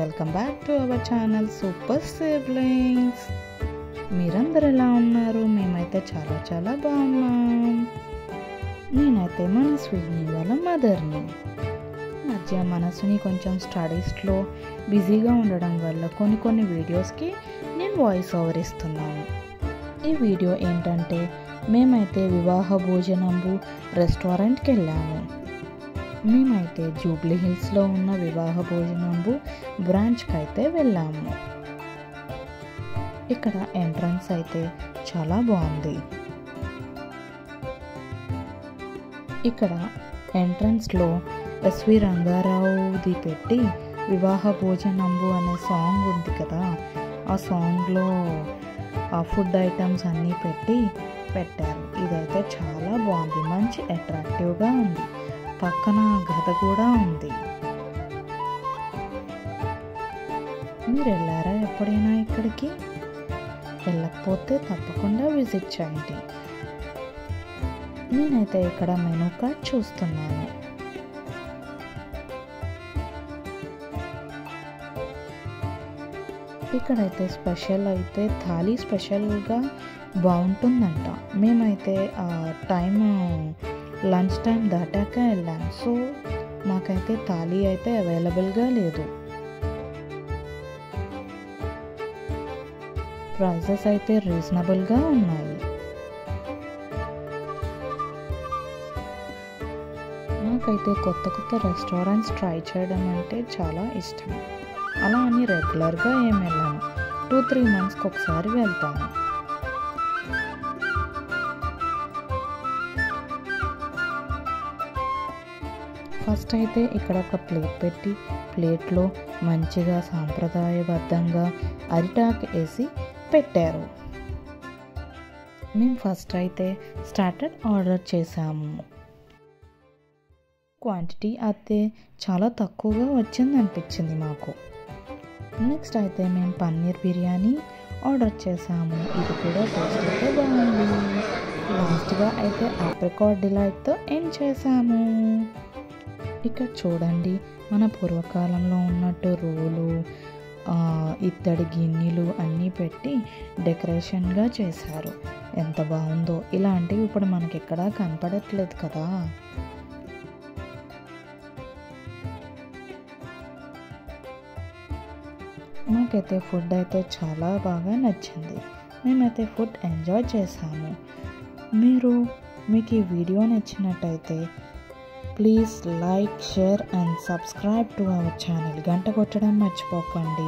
Welcome back to our channel super siblings. మీరందరూ ఎలా ఉన్నారు? మేమైతే చాలా బాగున్నాం. నేనైతే మనస్విని వాళ్ళ మదర్ని. మధ్య మనసుని కొంచెం స్టడీస్లో బిజీగా ఉండడం వల్ల కొన్ని వీడియోస్కి నేను వాయిస్ ఓవర్ ఇస్తున్నాను. ఈ వీడియో ఏంటంటే మేమైతే వివాహ భోజనంబు రెస్టారెంట్కి వెళ్ళాము. మేమైతే జూబ్లీ హిల్స్లో ఉన్న వివాహ భోజనంబు బ్రాంచ్కి అయితే వెళ్ళాము. ఇక్కడ ఎంట్రన్స్ అయితే చాలా బాగుంది. ఇక్కడ ఎంట్రన్స్లో ఎస్వి రంగారావుది పెట్టి వివాహ భోజనంబు అనే సాంగ్ ఉంది కదా, ఆ సాంగ్లో ఆ ఫుడ్ ఐటమ్స్ అన్నీ పెట్టారు. ఇదైతే చాలా బాగుంది, మంచి అట్రాక్టివ్గా ఉంది. పక్కన గద కూడా ఉంది. మీరు వెళ్ళారా ఎప్పుడైనా ఇక్కడికి? వెళ్ళకపోతే తప్పకుండా విజిట్ చేయండి. నేనైతే ఇక్కడ మెనూ కార్డ్ చూస్తున్నాను. ఇక్కడైతే స్పెషల్ అయితే థాలీ స్పెషల్గా బాగుంటుందంట. మేమైతే లంచ్ టైం దాటాక వెళ్ళాము, సో మాకైతే థాలీ అయితే అవైలబుల్గా లేదు. ప్రైజెస్ అయితే రీజనబుల్గా ఉన్నాయి. నాకైతే కొత్త రెస్టారెంట్స్ ట్రై చేయడం అంటే చాలా ఇష్టం. అలా అని రెగ్యులర్గా ఏం వెళ్ళాను, 2-3 మంత్స్కి ఒకసారి వెళ్తాను. ఫస్ట్ అయితే ఇక్కడ ఒక ప్లేట్ పెట్టి ప్లేట్లో మంచిగా సాంప్రదాయబద్ధంగా అరిటాకు వేసి పెట్టారు. మేము ఫస్ట్ అయితే స్టార్టర్ ఆర్డర్ చేసాము. క్వాంటిటీ అయితే చాలా తక్కువగా వచ్చిందనిపించింది మాకు. నెక్స్ట్ అయితే మేము పన్నీర్ బిర్యానీ ఆర్డర్ చేసాము. ఇది కూడా టేస్ట్ అయితే బాగుంది. లాస్ట్గా అయితే ఆప్రికాట్ డిలైట్తో ఎండ్ చేసాము. ఇక్కడ చూడండి, మన పూర్వకాలంలో ఉన్నట్టు రోలు, ఇత్తడి గిన్నెలు అన్నీ పెట్టి డెకరేషన్గా చేశారు. ఎంత బాగుందో! ఇలాంటివి ఇప్పుడు మనకి ఎక్కడా కనపడట్లేదు కదా. మాకైతే ఫుడ్ అయితే చాలా బాగా నచ్చింది. మేమైతే ఫుడ్ ఎంజాయ్ చేసాము. మీకు ఈ వీడియో నచ్చినట్టయితే please like, share and subscribe to our channel. గంట కొట్టడం మర్చిపోకండి.